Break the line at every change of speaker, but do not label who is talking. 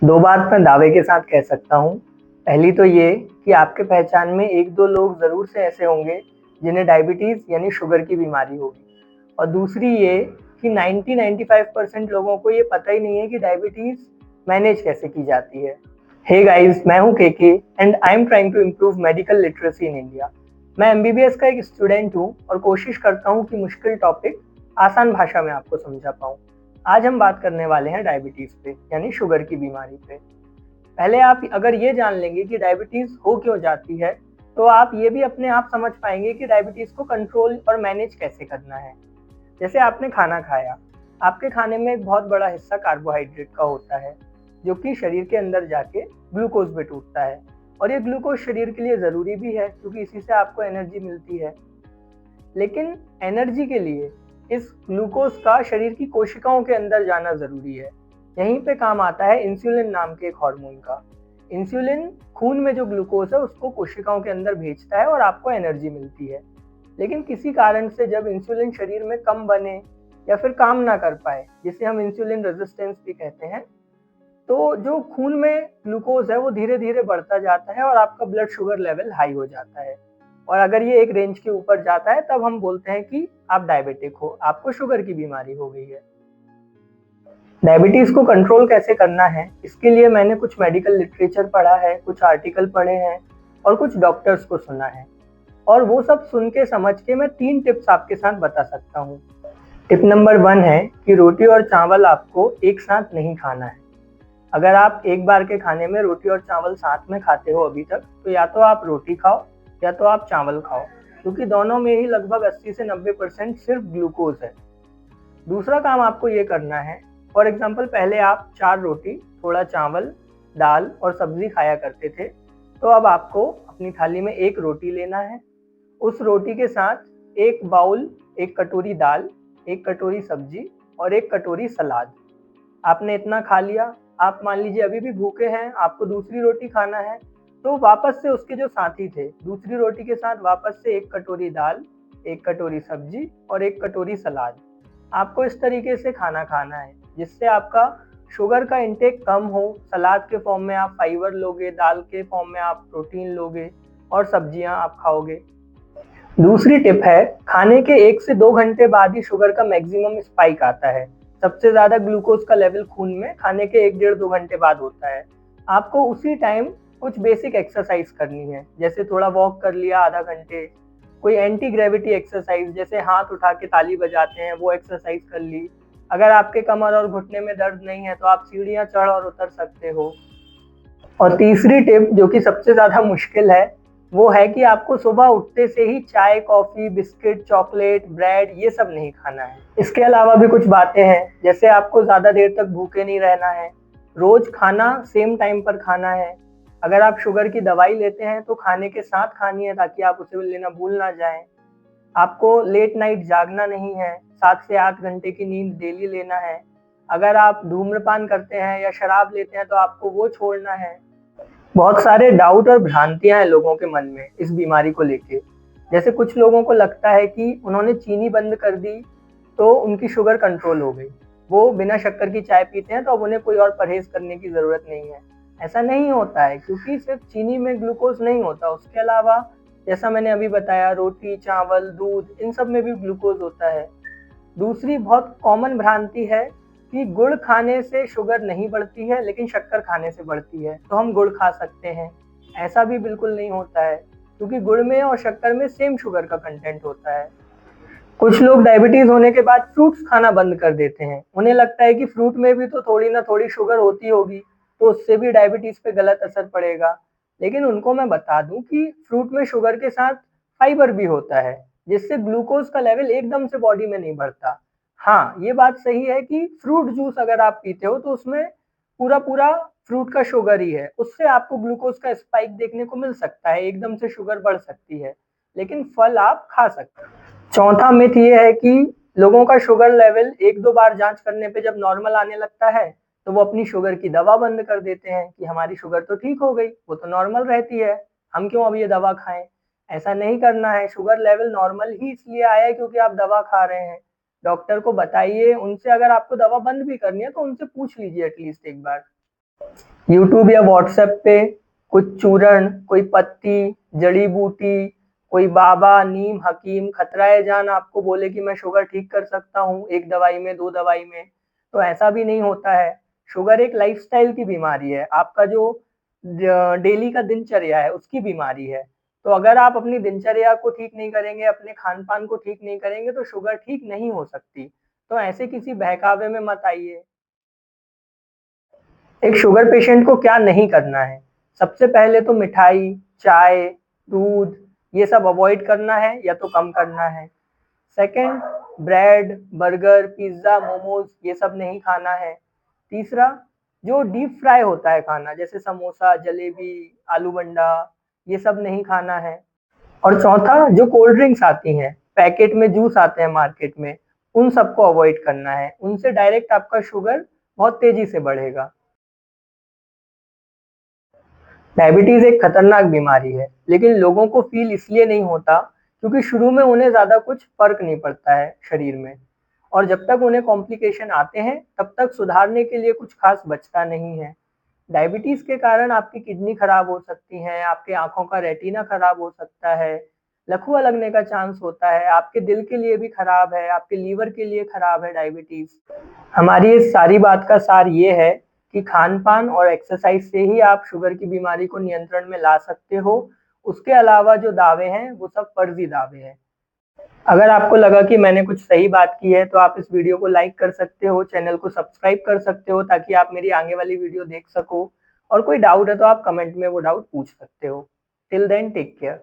दो बात मैं दावे के साथ कह सकता हूँ। पहली तो ये कि आपके पहचान में 1-2 लोग ज़रूर से ऐसे होंगे जिन्हें डायबिटीज़ यानी शुगर की बीमारी होगी और दूसरी ये कि 90-95% लोगों को ये पता ही नहीं है कि डायबिटीज़ मैनेज कैसे की जाती है। हे गाइस, मैं हूँ KK and I am trying to improve medical literacy in India. मैं एमबीबीएस का एक स्टूडेंट हूँ और कोशिश करता हूँ कि मुश्किल टॉपिक आसान भाषा में आपको समझा पाऊँ। आज हम बात करने वाले हैं डायबिटीज़ पे यानी शुगर की बीमारी पे। पहले आप अगर ये जान लेंगे कि डायबिटीज़ हो क्यों जाती है, तो आप ये भी अपने आप समझ पाएँगे कि डायबिटीज़ को कंट्रोल और मैनेज कैसे करना है। जैसे आपने खाना खाया, आपके खाने में एक बहुत बड़ा हिस्सा कार्बोहाइड्रेट का होता है, जो कि शरीर के अंदर जाके ग्लूकोज़ में टूटता है और ये ग्लूकोज़ शरीर के लिए ज़रूरी भी है क्योंकि इसी से आपको एनर्जी मिलती है। लेकिन एनर्जी के लिए इस ग्लूकोज़ का शरीर की कोशिकाओं के अंदर जाना ज़रूरी है। यहीं पे काम आता है इंसुलिन नाम के एक हार्मोन का। इंसुलिन खून में जो ग्लूकोज़ है उसको कोशिकाओं के अंदर भेजता है और आपको एनर्जी मिलती है। लेकिन किसी कारण से जब इंसुलिन शरीर में कम बने या फिर काम ना कर पाए, जिसे हम इंसुलिन रेजिस्टेंस भी कहते हैं, तो जो खून में ग्लूकोज़ है वो धीरे-धीरे बढ़ता जाता है और आपका ब्लड शुगर लेवल हाई हो जाता है। और अगर ये एक रेंज के ऊपर जाता है तब हम बोलते हैं कि आप डायबिटिक हो, आपको शुगर की बीमारी हो गई है। डायबिटीज़ को कंट्रोल कैसे करना है, इसके लिए मैंने कुछ मेडिकल लिटरेचर पढ़ा है, कुछ आर्टिकल पढ़े हैं और कुछ डॉक्टर्स को सुना है। और वो सब सुन के समझ के मैं 3 टिप्स आपके साथ बता सकता हूँ। टिप नंबर 1 है कि रोटी और चावल आपको एक साथ नहीं खाना है। अगर आप एक बार के खाने में रोटी और चावल साथ में खाते हो अभी तक, तो या तो आप रोटी खाओ या तो आप चावल खाओ, क्योंकि दोनों में ही लगभग 80 से 90% सिर्फ ग्लूकोज़ है। दूसरा काम आपको ये करना है, फॉर एग्ज़ाम्पल पहले आप 4 रोटी, थोड़ा चावल, दाल और सब्ज़ी खाया करते थे, तो अब आपको अपनी थाली में 1 रोटी लेना है। उस रोटी के साथ 1 बाउल, 1 कटोरी दाल, 1 कटोरी सब्ज़ी और 1 कटोरी सलाद। आपने इतना खा लिया, आप मान लीजिए अभी भी भूखे हैं, आपको दूसरी रोटी खाना है, तो वापस से उसके जो साथी थे, दूसरी रोटी के साथ वापस से 1 कटोरी दाल, 1 कटोरी सब्ज़ी और 1 कटोरी सलाद। आपको इस तरीके से खाना खाना है, जिससे आपका शुगर का इंटेक कम हो। सलाद के फॉर्म में आप फाइबर लोगे, दाल के फॉर्म में आप प्रोटीन लोगे और सब्जियाँ आप खाओगे। दूसरी टिप है, खाने के 1 से 2 घंटे बाद ही शुगर का मैक्सिमम स्पाइक आता है। सबसे ज़्यादा ग्लूकोज़ का लेवल खून में खाने के 1 डेढ़ 2 घंटे बाद होता है। आपको उसी टाइम कुछ बेसिक एक्सरसाइज़ करनी है, जैसे थोड़ा वॉक कर लिया आधा घंटे, कोई एंटी ग्रेविटी एक्सरसाइज़ जैसे हाथ उठा के ताली बजाते हैं वो एक्सरसाइज़ कर ली। अगर आपके कमर और घुटने में दर्द नहीं है तो आप सीढ़ियाँ चढ़ और उतर सकते हो। और तीसरी टिप जो कि सबसे ज़्यादा मुश्किल है, वो है कि आपको सुबह उठते से ही चाय, कॉफ़ी, बिस्किट, चॉकलेट, ब्रेड ये सब नहीं खाना है। इसके अलावा भी कुछ बातें हैं, जैसे आपको ज़्यादा देर तक भूखे नहीं रहना है, रोज़ खाना सेम टाइम पर खाना है। अगर आप शुगर की दवाई लेते हैं तो खाने के साथ खानी है ताकि आप उसे लेना भूल ना जाएँ। आपको लेट नाइट जागना नहीं है, 7 से 8 घंटे की नींद डेली लेना है। अगर आप धूम्रपान करते हैं या शराब लेते हैं तो आपको वो छोड़ना है। बहुत सारे डाउट और भ्रांतियाँ हैं लोगों के मन में इस बीमारी को लेके। जैसे कुछ लोगों को लगता है कि उन्होंने चीनी बंद कर दी, तो उनकी शुगर कंट्रोल हो गई। वो बिना शक्कर की चाय पीते हैं, तो अब उन्हें कोई और परहेज़ करने की ज़रूरत नहीं है। ऐसा नहीं होता है क्योंकि सिर्फ़ चीनी में ग्लूकोज़ नहीं होता, उसके अलावा जैसा मैंने अभी बताया रोटी, चावल, दूध इन सब में भी ग्लूकोज़ होता है। दूसरी बहुत कॉमन भ्रांति है कि गुड़ खाने से शुगर नहीं बढ़ती है, लेकिन शक्कर खाने से बढ़ती है, तो हम गुड़ खा सकते हैं। ऐसा भी बिल्कुल नहीं होता है, क्योंकि गुड़ में और शक्कर में सेम शुगर का कंटेंट होता है। कुछ लोग डायबिटीज़ होने के बाद फ्रूट्स खाना बंद कर देते हैं। उन्हें लगता है कि फ्रूट में भी तो थोड़ी ना थोड़ी शुगर होती होगी, तो उससे भी डायबिटीज़ पे गलत असर पड़ेगा। लेकिन उनको मैं बता दूँ कि फ्रूट में शुगर के साथ फाइबर भी होता है, जिससे ग्लूकोज़ का लेवल एकदम से बॉडी में नहीं बढ़ता। हाँ, ये बात सही है कि फ्रूट जूस अगर आप पीते हो तो उसमें पूरा-पूरा फ्रूट का शुगर ही है। उससे आपको ग्लूकोज़ का स्पाइक देखने को मिल सकता है, एकदम से शुगर बढ़ सकती है, लेकिन फल आप खा सकते हो। चौथा मिथ ये है कि लोगों का शुगर लेवल 1-2 बार जाँच करने पे जब नॉर्मल आने लगता है, तो वो अपनी शुगर की दवा बंद कर देते हैं कि हमारी शुगर तो ठीक हो गई, वो तो नॉर्मल रहती है, हम क्यों अब ये दवा खाएँ? ऐसा नहीं करना है, शुगर लेवल नॉर्मल ही इसलिए आया है क्योंकि आप दवा खा रहे हैं। डॉक्टर को बताइए, उनसे अगर आपको दवा बंद भी करनी है तो उनसे पूछ लीजिए एटलीस्ट एक बार। यूट्यूब या व्हाट्सएप पे कुछ चूर्ण, कोई पत्ती, जड़ी बूटी, कोई बाबा, नीम, हकीम, खतराए जान आपको बोले कि मैं शुगर ठीक कर सकता हूँ 1 दवाई में, 2 दवाई में, तो ऐसा भी नहीं होता है। शुगर एक लाइफ़स्टाइल की बीमारी है, आपका जो डेली का दिनचर्या है उसकी बीमारी है। तो अगर आप अपनी दिनचर्या को ठीक नहीं करेंगे, अपने खान-पान को ठीक नहीं करेंगे तो शुगर ठीक नहीं हो सकती। तो ऐसे किसी बहकावे में मत आइए। एक शुगर पेशेंट को क्या नहीं करना है? सबसे पहले तो मिठाई, चाय, दूध ये सब अवॉइड करना है या तो कम करना है। Second, bread, burger, pizza, momos ये सब नहीं खाना है। तीसरा, जो डीप फ्राई होता है खाना जैसे समोसा, जलेबी, आलू बंडा ये सब नहीं खाना है। और चौथा, जो कोल्ड ड्रिंक्स आती हैं, पैकेट में जूस आते हैं मार्केट में, उन सबको अवॉइड करना है। उनसे डायरेक्ट आपका शुगर बहुत तेज़ी से बढ़ेगा। डायबिटीज एक खतरनाक बीमारी है, लेकिन लोगों को फील इसलिए नहीं होता क्योंकि शुरू में उन्हें ज़्यादा कुछ फ़र्क नहीं पड़ता है शरीर में, और जब तक उन्हें कॉम्प्लिकेशन आते हैं, तब तक सुधारने के लिए कुछ खास बचता नहीं है। डायबिटीज के कारण आपकी किडनी खराब हो सकती है, आपकी आँखों का रेटिना खराब हो सकता है, लकवा लगने का चांस होता है, आपके दिल के लिए भी खराब है, आपके लीवर के लिए खराब है डायबिटीज। हमारी इस सारी बात का सार ये है कि खान-पान और एक्सरसाइज से ही आप शुगर की बीमारी को नियंत्रण में ला सकते हो। उसके अलावा जो दावे हैं, वो सब फर्ज़ी दावे हैं। अगर आपको लगा कि मैंने कुछ सही बात की है, तो आप इस वीडियो को लाइक कर सकते हो, चैनल को सब्सक्राइब कर सकते हो ताकि आप मेरी आगे वाली वीडियो देख सको, और कोई डाउट है तो आप कमेंट में वो डाउट पूछ सकते हो। Till then take care.